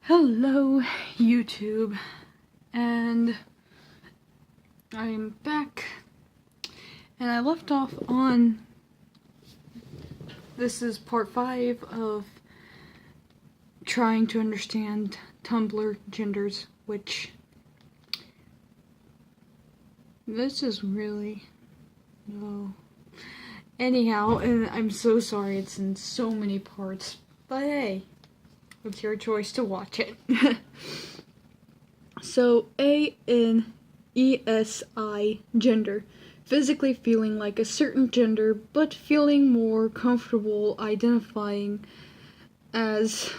Hello, YouTube, and I'm back, and I left off on, this is part 5 of trying to understand Tumblr genders, which, this is really, no. Anyhow, and I'm so sorry it's in so many parts, but hey. It's your choice to watch it. So, A-N-E-S-I, gender. Physically feeling like a certain gender, but feeling more comfortable identifying as...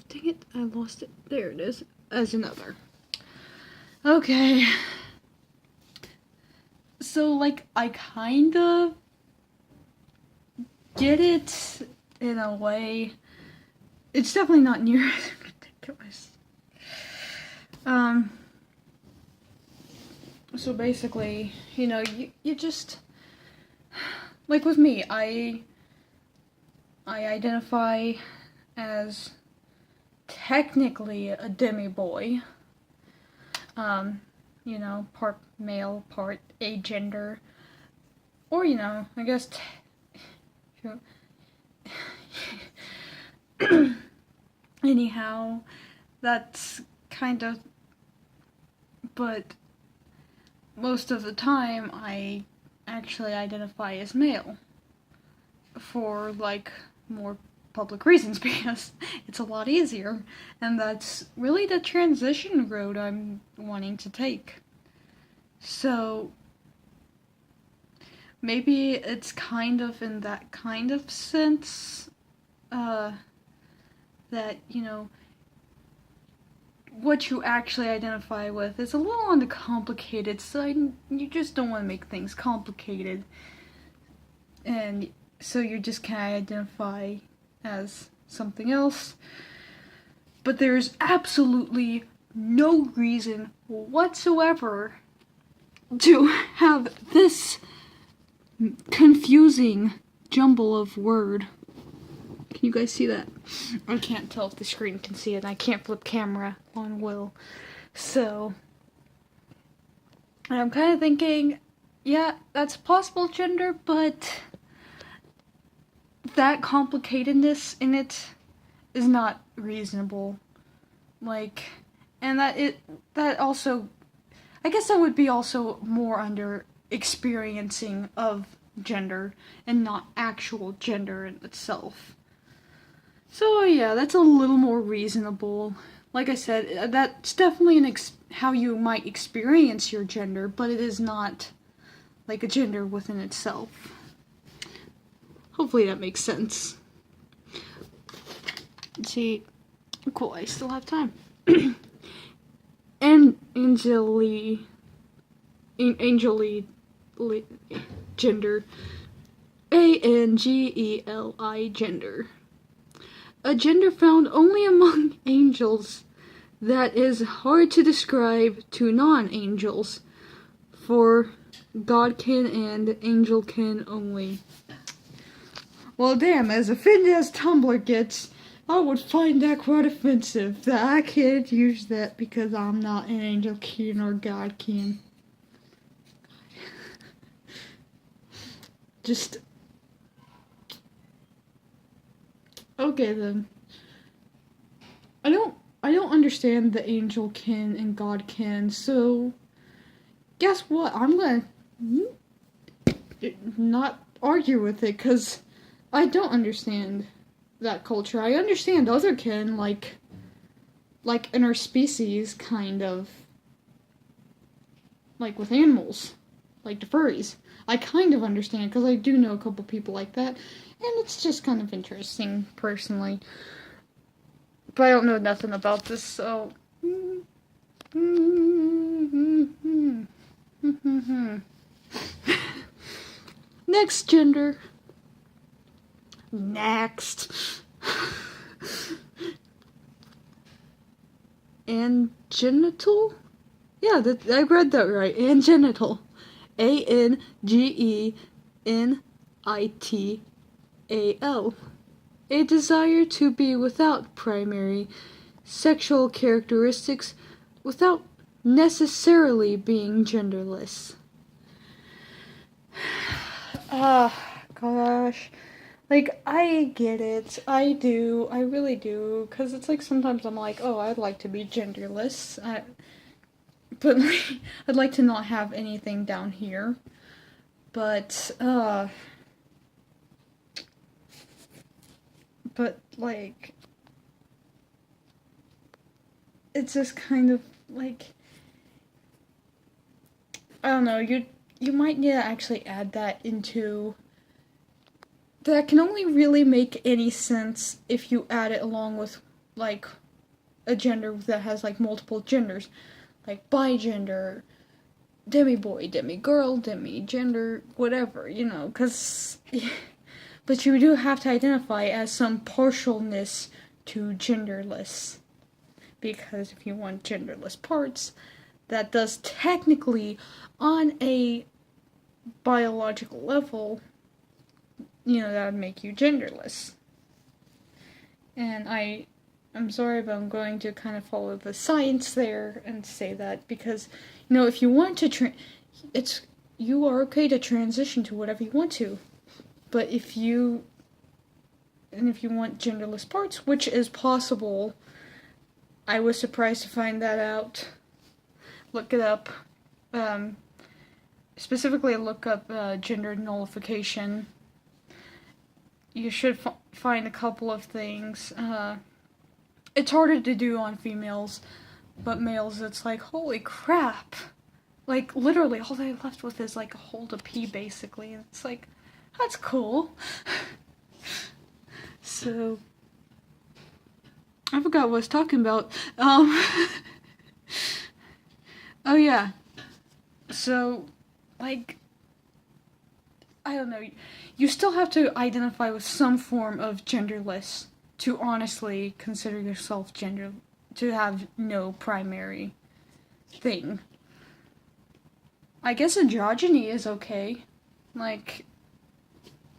Dang it, I lost it. There it is. As another. Okay. So, like, I kind of get it in a way. It's definitely not near as ridiculous. So basically, you know, you just, like with me, I identify as technically a demi-boy. You know, part male, part agender. Or, you know, I guess anyhow, that's kind of, but most of the time I actually identify as male for like more public reasons because it's a lot easier, and that's really the transition road I'm wanting to take. So maybe it's kind of in that kind of sense that, you know, what you actually identify with is a little on the complicated side. You just don't want to make things complicated. And so you just kind of identify as something else. But there's absolutely no reason whatsoever to have this confusing jumble of word. Can you guys see that? I can't tell if the screen can see it, and I can't flip camera on Will. So, and I'm kind of thinking, yeah, that's a possible gender, but that complicatedness in it is not reasonable. Like, and that also, I guess that would be also more under experiencing of gender and not actual gender in itself. So yeah, that's a little more reasonable. Like I said, that's definitely how you might experience your gender, but it is not like a gender within itself. Hopefully that makes sense. Let's see, cool, I still have time. And Angeli gender. A-N-G-E-L-I gender. A gender found only among angels that is hard to describe to non-angels, for godkin and angelkin only. Well, damn, as offended as Tumblr gets, I would find that quite offensive, that I can't use that because I'm not an angelkin or godkin. Just... okay then. I don't understand the angelkin and godkin, so guess what? I'm gonna not argue with it, cause I don't understand that culture. I understand other kin, like interspecies, kind of, like with animals, like the furries. I kind of understand, because I do know a couple people like that, and it's just kind of interesting, personally. But I don't know nothing about this, so... Next gender. Next. Angenital? Yeah, I read that right. Angenital. A-N-G-E-N-I-T-A-L. a desire to be without primary sexual characteristics without necessarily being genderless. Gosh. Like, I get it. I do. I really do. Because it's like sometimes I'm like, oh, I'd like to be genderless. But like, I'd like to not have anything down here. But, like, it's just kind of like, I don't know, you might need to actually add that into, that can only really make any sense if you add it along with, like, a gender that has, like, multiple genders, like bi-gender, demi-boy, demi-girl, demi-gender, whatever, you know, because, but you do have to identify as some partialness to genderless, because if you want genderless parts, that does technically, on a biological level, you know, that would make you genderless. And I'm sorry, but I'm going to kind of follow the science there and say that, because, you know, if you want to you are okay to transition to whatever you want to. But if you want genderless parts, which is possible, I was surprised to find that out. Look it up. Specifically look up gender nullification. You should find a couple of things. It's harder to do on females, but males, it's like, holy crap. Like, literally, all they're left with is, like, a hole to pee, basically. And it's like, that's cool. So, I forgot what I was talking about. Oh, yeah. So, like, I don't know. You still have to identify with some form of genderless to honestly consider yourself to have no primary thing. I guess androgyny is okay. Like,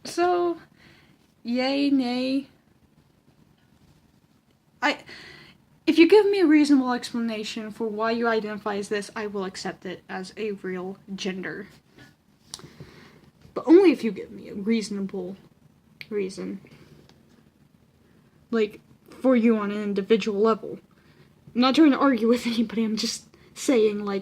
so, yay, nay. If you give me a reasonable explanation for why you identify as this, I will accept it as a real gender. But only if you give me a reasonable reason. Like, for you on an individual level. I'm not trying to argue with anybody, I'm just saying, like,